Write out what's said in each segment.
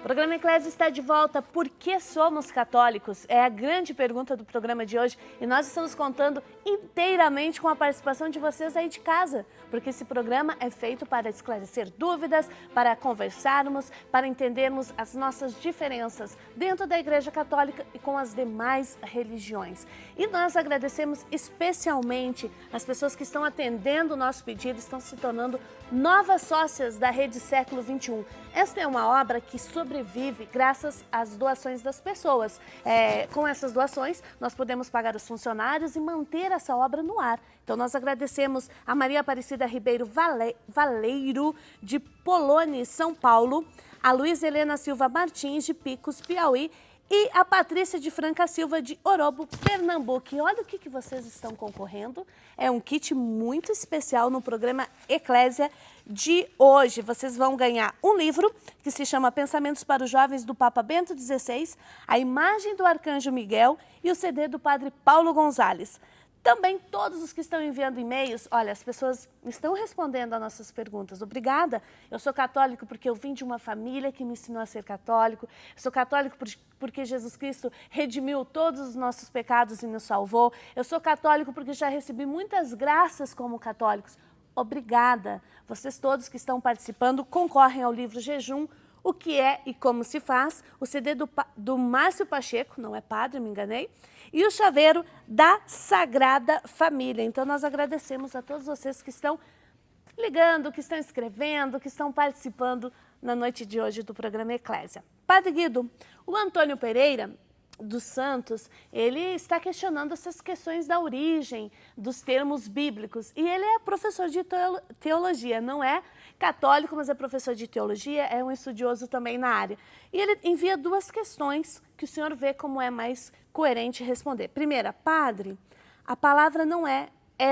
programa Eclésia está de volta. Por que somos católicos? É a grande pergunta do programa de hoje e nós estamos contando inteiramente com a participação de vocês aí de casa, porque esse programa é feito para esclarecer dúvidas, para conversarmos, para entendermos as nossas diferenças dentro da Igreja Católica e com as demais religiões. E nós agradecemos especialmente as pessoas que estão atendendo o nosso pedido, estão se tornando novas sócias da Rede Século XXI. Esta é uma obra que sobrevive graças às doações das pessoas. Com essas doações, nós podemos pagar os funcionários e manter essa obra no ar. Então, nós agradecemos a Maria Aparecida Ribeiro Valeiro, de Polônia, São Paulo, a Luiz Helena Silva Martins, de Picos, Piauí, e a Patrícia de Franca Silva, de Orobo, Pernambuco. E olha o que vocês estão concorrendo. É um kit muito especial no programa Eclésia de hoje. Vocês vão ganhar um livro que se chama Pensamentos para os Jovens, do Papa Bento XVI, a imagem do Arcanjo Miguel e o CD do Padre Paulo Gonzalez. Também todos os que estão enviando e-mails, olha, as pessoas estão respondendo a nossas perguntas. Obrigada. Eu sou católico porque eu vim de uma família que me ensinou a ser católico. Eu sou católico porque Jesus Cristo redimiu todos os nossos pecados e nos salvou. Eu sou católico porque já recebi muitas graças como católicos. Obrigada. Vocês todos que estão participando concorrem ao livro Jejum, O que é e como se faz, o CD do Márcio Pacheco, não é padre, me enganei, e o chaveiro da Sagrada Família. Então, nós agradecemos a todos vocês que estão ligando, que estão escrevendo, que estão participando na noite de hoje do programa Eclésia. Padre Guido, o Antônio Pereira dos Santos, ele está questionando essas questões da origem dos termos bíblicos. E ele é professor de teologia, não é católico, mas é professor de teologia, é um estudioso também na área. E ele envia duas questões que o senhor vê como é mais coerente responder. Primeira, padre, a palavra não é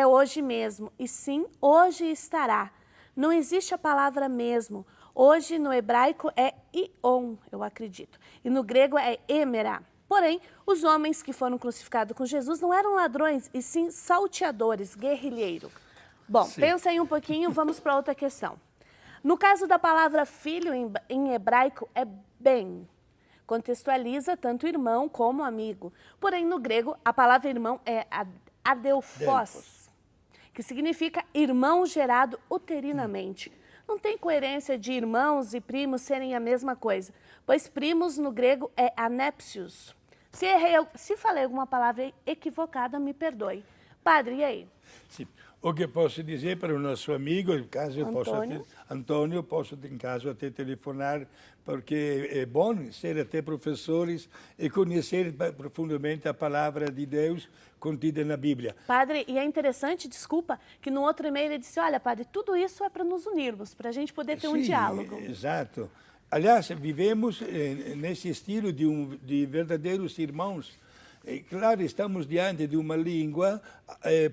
hoje mesmo, e sim hoje estará. Não existe a palavra mesmo. Hoje no hebraico é ion, eu acredito, e no grego é emera. Porém, os homens que foram crucificados com Jesus não eram ladrões, e sim salteadores, guerrilheiro. Bom, sim. Pensa aí um pouquinho, vamos para outra questão. No caso da palavra filho, em hebraico, é ben. Contextualiza tanto irmão como amigo. Porém, no grego, a palavra irmão é adelphos, que significa irmão gerado uterinamente. Não tem coerência de irmãos e primos serem a mesma coisa, pois primos no grego é anépsios. Se falei alguma palavra equivocada, me perdoe. Padre, e aí? Sim. O que posso dizer para o nosso amigo, em caso Antônio, posso em caso até telefonar, porque é bom ser até professores e conhecer profundamente a palavra de Deus contida na Bíblia. Padre, e é interessante, desculpa, que no outro e-mail ele disse, olha, padre, tudo isso é para nos unirmos, para a gente poder ter um diálogo. Exato. Aliás, vivemos nesse estilo de verdadeiros irmãos. Claro, estamos diante de uma língua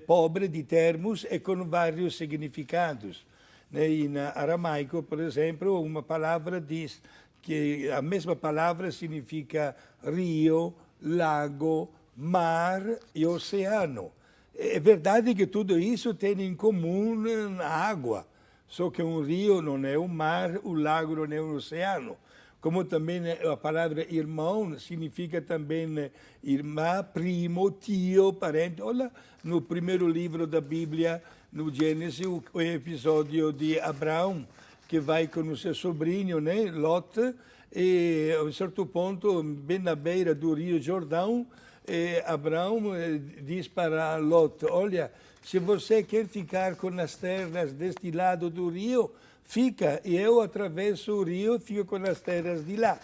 pobre de termos e com vários significados. Em aramaico, por exemplo, uma palavra diz que a mesma palavra significa rio, lago, mar e oceano. É verdade que tudo isso tem em comum a água, só que um rio não é um mar, o lago não é um oceano. Como também a palavra irmão significa também irmã, primo, tio, parente. Olha, no primeiro livro da Bíblia, no Gênesis, o episódio de Abraão, que vai com o seu sobrinho, né, Lot, e a um certo ponto, bem na beira do Rio Jordão, Abraão diz para Lot, olha, se você quer ficar com as terras deste lado do rio, fica, e eu atravesso o rio e fico com as terras de lá.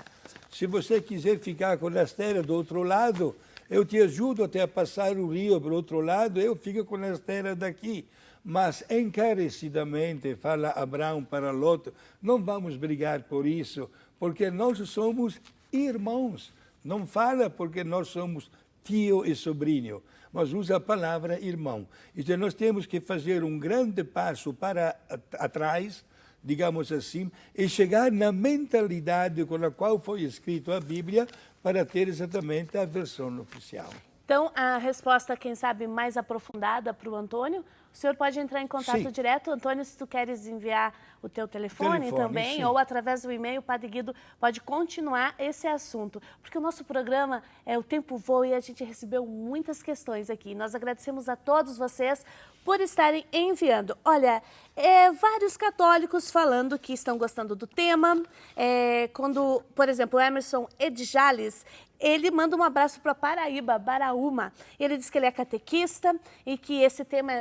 Se você quiser ficar com as terras do outro lado, eu te ajudo até a passar o rio para o outro lado, eu fico com as terras daqui. Mas encarecidamente, fala Abraão para Lot, não vamos brigar por isso, porque nós somos irmãos. Não fala porque nós somos tio e sobrinho, mas usa a palavra irmão. Então nós temos que fazer um grande passo para atrás, digamos assim, e chegar na mentalidade com a qual foi escrita a Bíblia para ter exatamente a versão oficial. Então, a resposta, quem sabe, mais aprofundada para o Antônio, o senhor pode entrar em contato Sim. direto. Antônio, se tu queres enviar o teu telefone também, sim. ou através do e-mail, o Padre Guido pode continuar esse assunto. Porque o nosso programa, o tempo voa e a gente recebeu muitas questões aqui. Nós agradecemos a todos vocês por estarem enviando. Olha, vários católicos falando que estão gostando do tema. Quando, por exemplo, o Emerson Edjales, ele manda um abraço para Paraíba, Baraúma. Ele diz que ele é catequista e que esse tema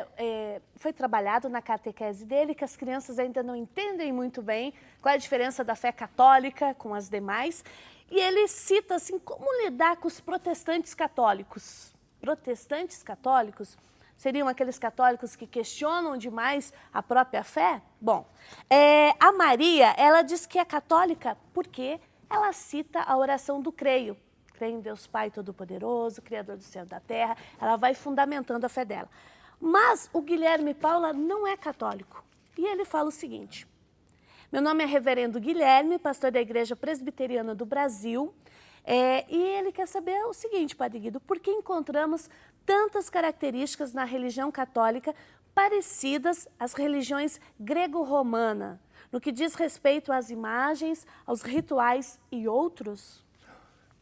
foi trabalhado na catequese dele, que as crianças ainda não entendem muito bem qual é a diferença da fé católica com as demais. E ele cita assim, como lidar com os protestantes católicos. Protestantes católicos seriam aqueles católicos que questionam demais a própria fé? Bom, a Maria, ela diz que é católica porque ela cita a oração do creio. Creio em Deus Pai Todo-Poderoso, Criador do céu e da terra. Ela vai fundamentando a fé dela. Mas o Guilherme Paula não é católico. E ele fala o seguinte: meu nome é Reverendo Guilherme, pastor da Igreja Presbiteriana do Brasil. E ele quer saber o seguinte, Padre Guido, por que encontramos tantas características na religião católica parecidas às religiões grego-romana, no que diz respeito às imagens, aos rituais e outros?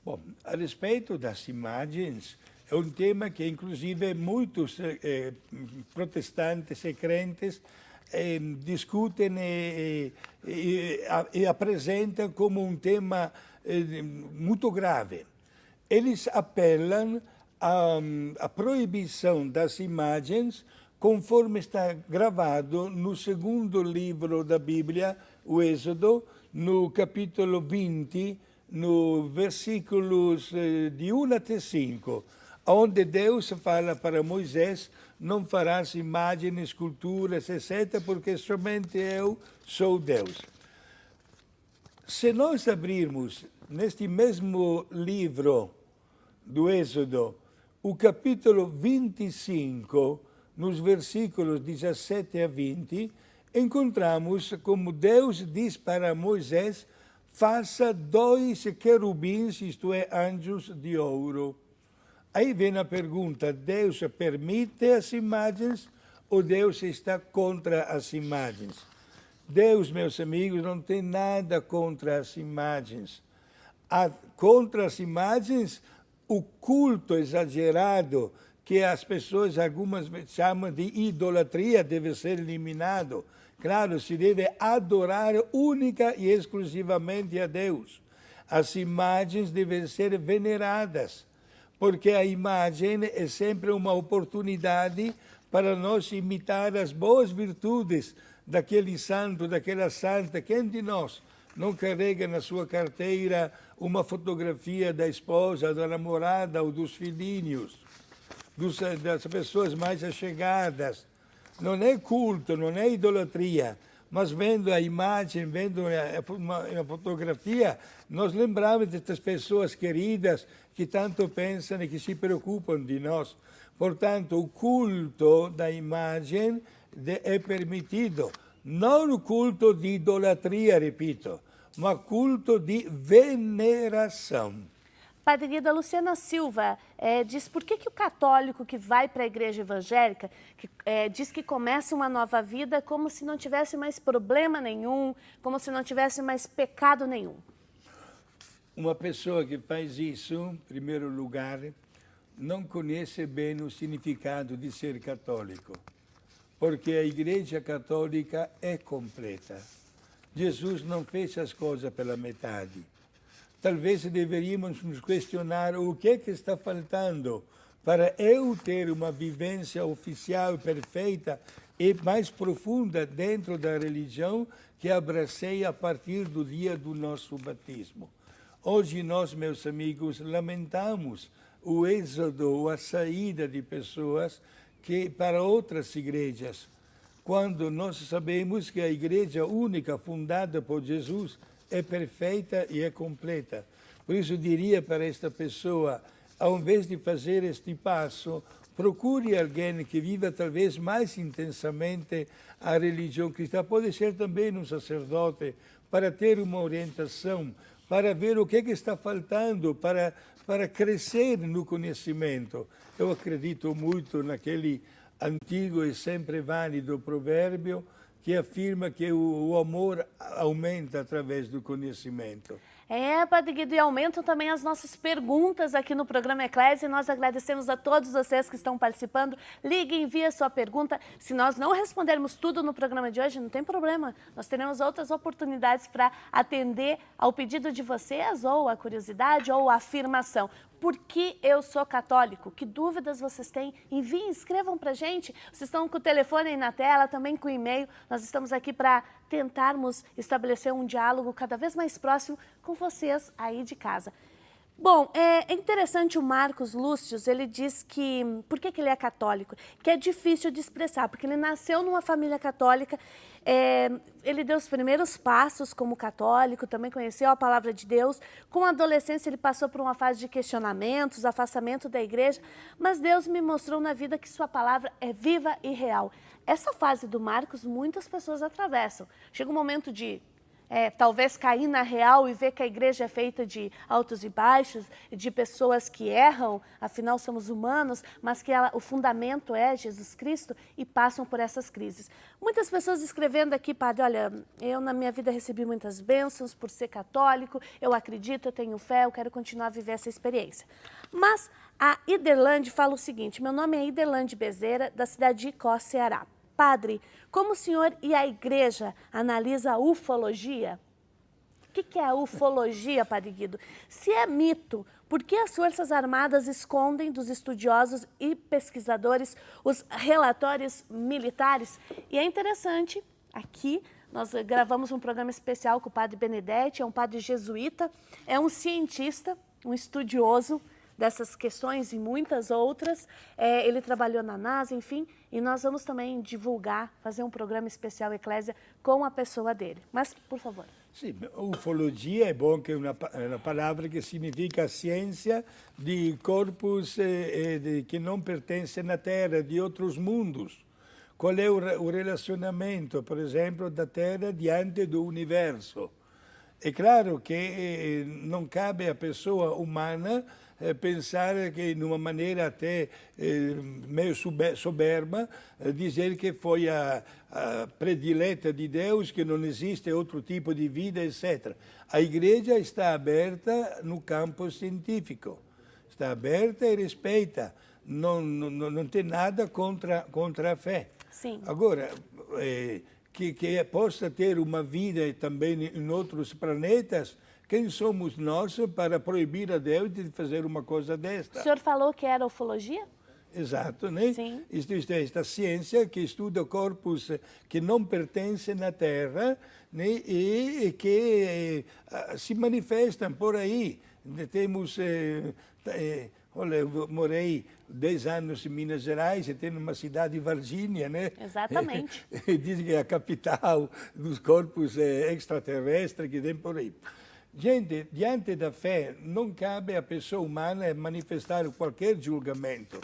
Bom, a respeito das imagens, é um tema que, inclusive, muitos protestantes e crentes discutem e apresentam como um tema muito grave. Eles apelam à proibição das imagens, conforme está gravado no segundo livro da Bíblia, o Êxodo, no capítulo 20, no versículos de 1 até 5, onde Deus fala para Moisés: não farás imagens, esculturas, etc., porque somente eu sou Deus. Se nós abrirmos neste mesmo livro do Êxodo, o capítulo 25, nos versículos 17 a 20, encontramos como Deus diz para Moisés: faça 2 querubins, isto é, anjos de ouro. Aí vem a pergunta: Deus permite as imagens ou Deus está contra as imagens? Deus, meus amigos, não tem nada contra as imagens. Contra as imagens, o culto exagerado, que as pessoas, algumas chamam de idolatria, deve ser eliminado. Claro, se deve adorar única e exclusivamente a Deus. As imagens devem ser veneradas, porque a imagem é sempre uma oportunidade para nós imitar as boas virtudes daquele santo, daquela santa. Quem de nós não carrega na sua carteira uma fotografia da esposa, da namorada ou dos filhinhos, das pessoas mais achegadas? Não é culto, não é idolatria, mas vendo a imagem, vendo a fotografia, nós lembramos destas pessoas queridas que tanto pensam e que se preocupam de nós. Portanto, o culto da imagem é permitido, não o culto de idolatria, repito, mas culto de veneração. Padre Guido, a Luciana Silva diz por que o católico que vai para a igreja evangélica diz que começa uma nova vida como se não tivesse mais problema nenhum, como se não tivesse mais pecado nenhum. Uma pessoa que faz isso, em primeiro lugar, não conhece bem o significado de ser católico, porque a Igreja Católica é completa. Jesus não fez as coisas pela metade. Talvez deveríamos nos questionar o que está faltando para eu ter uma vivência oficial perfeita e mais profunda dentro da religião que abracei a partir do dia do nosso batismo. Hoje nós, meus amigos, lamentamos o êxodo, a saída de pessoas para outras igrejas, quando nós sabemos que a igreja única fundada por Jesus é perfeita e é completa. Por isso eu diria para esta pessoa, ao invés de fazer este passo, procure alguém que viva talvez mais intensamente a religião cristã. Pode ser também um sacerdote, para ter uma orientação, para ver o que está faltando, para para crescer no conhecimento. Eu acredito muito naquele antigo e sempre válido provérbio que afirma que o amor aumenta através do conhecimento. Padre Guido, e aumentam também as nossas perguntas aqui no programa Eclésia. Nós agradecemos a todos vocês que estão participando. Ligue, envie a sua pergunta. Se nós não respondermos tudo no programa de hoje, não tem problema. Nós teremos outras oportunidades para atender ao pedido de vocês, ou a curiosidade, ou a afirmação. Por que eu sou católico? Que dúvidas vocês têm? Enviem, escrevam para a gente. Vocês estão com o telefone aí na tela, também com o e-mail. Nós estamos aqui para tentarmos estabelecer um diálogo cada vez mais próximo com vocês aí de casa. Bom, é interessante o Marcos Lúcius, ele diz que, por que ele é católico? Que é difícil de expressar, porque ele nasceu numa família católica, ele deu os primeiros passos como católico, também conheceu a palavra de Deus. Com a adolescência ele passou por uma fase de questionamentos, afastamento da igreja, mas Deus me mostrou na vida que sua palavra é viva e real. Essa fase do Marcos muitas pessoas atravessam. Chega um momento de talvez cair na real e ver que a igreja é feita de altos e baixos, de pessoas que erram, afinal somos humanos, mas que o fundamento é Jesus Cristo, e passam por essas crises. Muitas pessoas escrevendo aqui, padre, olha, eu na minha vida recebi muitas bênçãos por ser católico, eu acredito, eu tenho fé, eu quero continuar a viver essa experiência. Mas a Iderlande fala o seguinte: meu nome é Iderlande Bezerra, da cidade de Icó, Ceará. Padre, como o senhor e a igreja analisa a ufologia? O que é a ufologia, Padre Guido? Se é mito, por que as Forças Armadas escondem dos estudiosos e pesquisadores os relatórios militares? E é interessante, aqui nós gravamos um programa especial com o Padre Benedetti, é um padre jesuíta, é um cientista, um estudioso dessas questões e muitas outras. Ele trabalhou na NASA, enfim, e nós vamos também divulgar, fazer um programa especial Eclésia com a pessoa dele. Mas, por favor. Sim, ufologia é bom, que é uma palavra que significa ciência de corpos que não pertencem à Terra, de outros mundos. Qual é o relacionamento, por exemplo, da Terra diante do universo? É claro que não cabe à pessoa humana pensar que, de uma maneira até meio soberba, dizer que foi a predileta de Deus, que não existe outro tipo de vida, etc. A igreja está aberta no campo científico, está aberta e respeita, não tem nada contra a fé. Sim. Agora, que possa ter uma vida também em outros planetas, quem somos nós para proibir a Deus de fazer uma coisa desta? O senhor falou que era ufologia? Exato, né? Sim. Isto é esta ciência que estuda corpos que não pertencem à Terra, né? E que se manifestam por aí. Temos... olha, eu morei 10 anos em Minas Gerais, e tem uma cidade, Varginha, né? Exatamente. Diz que é a capital dos corpos extraterrestres que tem por aí. Gente, diante da fé, não cabe à pessoa humana manifestar qualquer julgamento.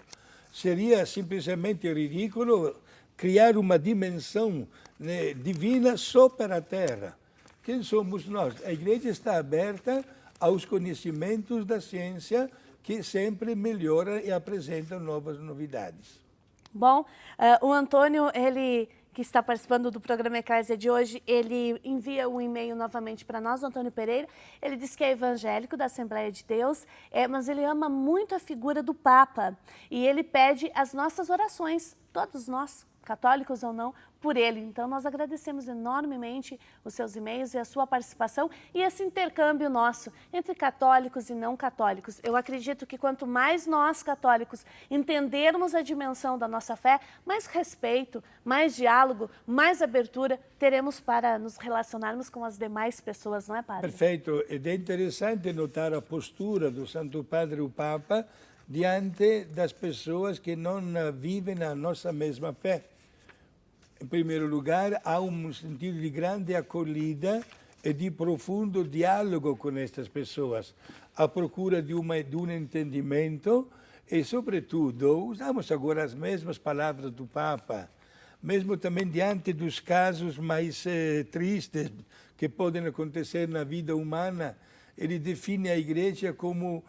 Seria simplesmente ridículo criar uma dimensão, né, divina só para a Terra. Quem somos nós? A igreja está aberta aos conhecimentos da ciência, que sempre melhora e apresenta novas novidades. Bom, o Antônio, ele que está participando do programa Eclésia de hoje, ele envia um e-mail novamente para nós, o Antônio Pereira. Ele diz que é evangélico da Assembleia de Deus, mas ele ama muito a figura do Papa. E ele pede as nossas orações, todos nós, católicos ou não, por ele. Então, nós agradecemos enormemente os seus e-mails e a sua participação e esse intercâmbio nosso entre católicos e não católicos. Eu acredito que quanto mais nós, católicos, entendermos a dimensão da nossa fé, mais respeito, mais diálogo, mais abertura teremos para nos relacionarmos com as demais pessoas, não é, Padre? Perfeito. Ed é interessante notar a postura do Santo Padre, o Papa, diante das pessoas que não vivem a nossa mesma fé. Em primeiro lugar, há um sentido de grande acolhida e de profundo diálogo com estas pessoas, à procura de um entendimento e, sobretudo, usamos agora as mesmas palavras do Papa, mesmo também diante dos casos mais tristes que podem acontecer na vida humana. Ele define a igreja como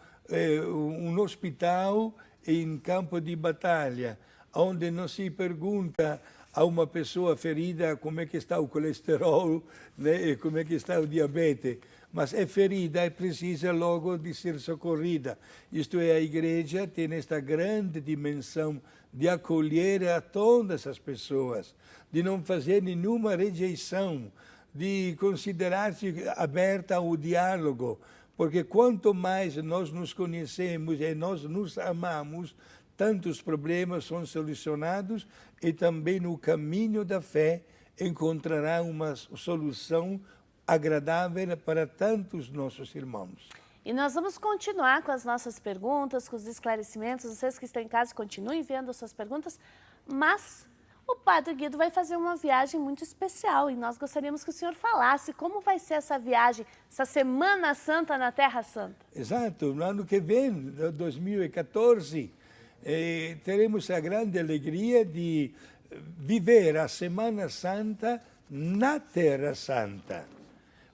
um hospital em campo de batalha, onde não se pergunta a uma pessoa ferida como é que está o colesterol, né, e como é que está o diabetes, mas é ferida e precisa logo de ser socorrida. Isto é, a igreja tem esta grande dimensão de acolher a todas as pessoas, de não fazer nenhuma rejeição, de considerar-se aberta ao diálogo, porque quanto mais nós nos conhecemos e nós nos amamos, tantos problemas são solucionados e também no caminho da fé encontrará uma solução agradável para tantos nossos irmãos. E nós vamos continuar com as nossas perguntas, com os esclarecimentos. Vocês que estão em casa, continuem vendo as suas perguntas, mas o Padre Guido vai fazer uma viagem muito especial e nós gostaríamos que o senhor falasse como vai ser essa viagem, essa Semana Santa na Terra Santa. Exato, no ano que vem, 2014, teremos a grande alegria de viver a Semana Santa na Terra Santa.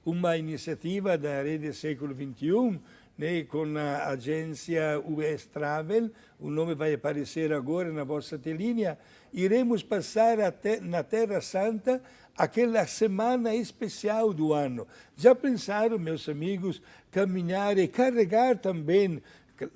Uma iniciativa da Rede Século XXI, né, com a agência US Travel, o nome vai aparecer agora na vossa telinha. Iremos passar na Terra Santa aquela semana especial do ano. Já pensaram, meus amigos, caminhar e carregar também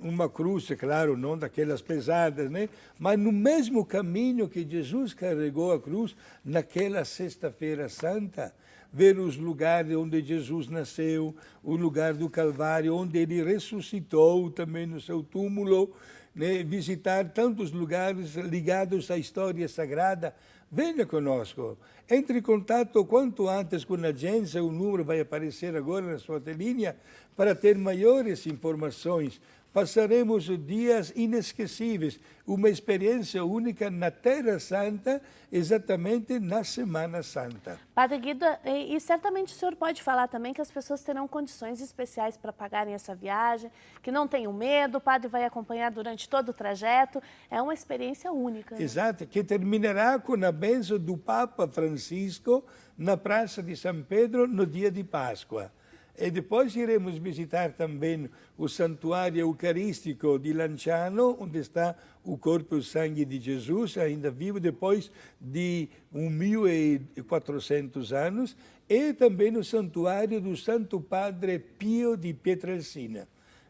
uma cruz, claro, não daquelas pesadas, né? Mas no mesmo caminho que Jesus carregou a cruz, naquela Sexta-feira Santa, ver os lugares onde Jesus nasceu, o lugar do Calvário, onde ele ressuscitou também no seu túmulo, né? Visitar tantos lugares ligados à história sagrada. Venha conosco, entre em contato quanto antes com a agência, o número vai aparecer agora na sua telinha, para ter maiores informações. Passaremos dias inesquecíveis, uma experiência única na Terra Santa, exatamente na Semana Santa. Padre Guido, e certamente o senhor pode falar também que as pessoas terão condições especiais para pagarem essa viagem, que não tenham medo, o padre vai acompanhar durante todo o trajeto, é uma experiência única. Né? Exato, que terminará com a bênção do Papa Francisco na Praça de São Pedro no dia de Páscoa. E depois iremos visitar também o Santuário Eucarístico de Lanciano, onde está o corpo e o sangue de Jesus, ainda vivo depois de 1400 anos, e também o Santuário do Santo Padre Pio de Pietrelcina.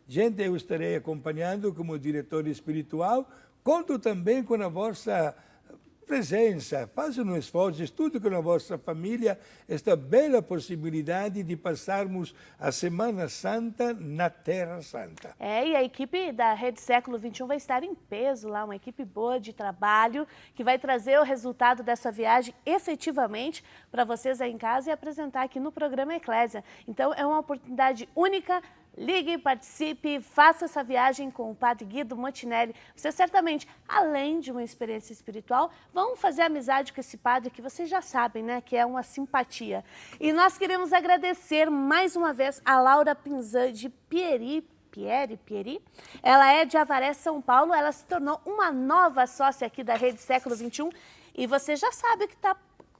Gente, eu estarei acompanhando como diretor espiritual, conto também com a vossa presença, façam um esforço, estude com a vossa família esta bela possibilidade de passarmos a Semana Santa na Terra Santa. E a equipe da Rede Século XXI vai estar em peso lá, uma equipe boa de trabalho, que vai trazer o resultado dessa viagem efetivamente para vocês aí em casa e apresentar aqui no programa Eclésia. Então é uma oportunidade única. Ligue, participe, faça essa viagem com o Padre Guido Montinelli. Você certamente, além de uma experiência espiritual, vão fazer amizade com esse padre que vocês já sabem, né? Que é uma simpatia. E nós queremos agradecer mais uma vez a Laura Pinzan de Pieri. Ela é de Avaré, São Paulo. Ela se tornou uma nova sócia aqui da Rede Século XXI. E você já sabe que está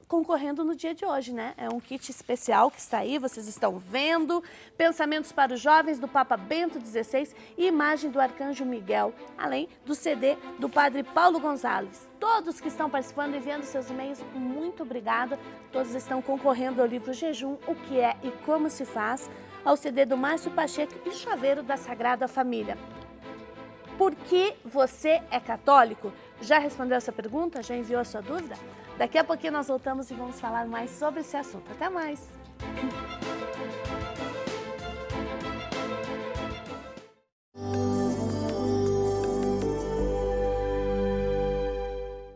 concorrendo no dia de hoje, né? É um kit especial que está aí, vocês estão vendo. Pensamentos para os jovens do Papa Bento XVI e imagem do Arcanjo Miguel, além do CD do Padre Paulo Gonzalez. Todos que estão participando, enviando seus e-mails, muito obrigada. Todos estão concorrendo ao livro Jejum, o que é e como se faz, ao CD do Márcio Pacheco e chaveiro da Sagrada Família. Por que você é católico? Já respondeu essa pergunta? Já enviou a sua dúvida? Daqui a pouquinho nós voltamos e vamos falar mais sobre esse assunto. Até mais!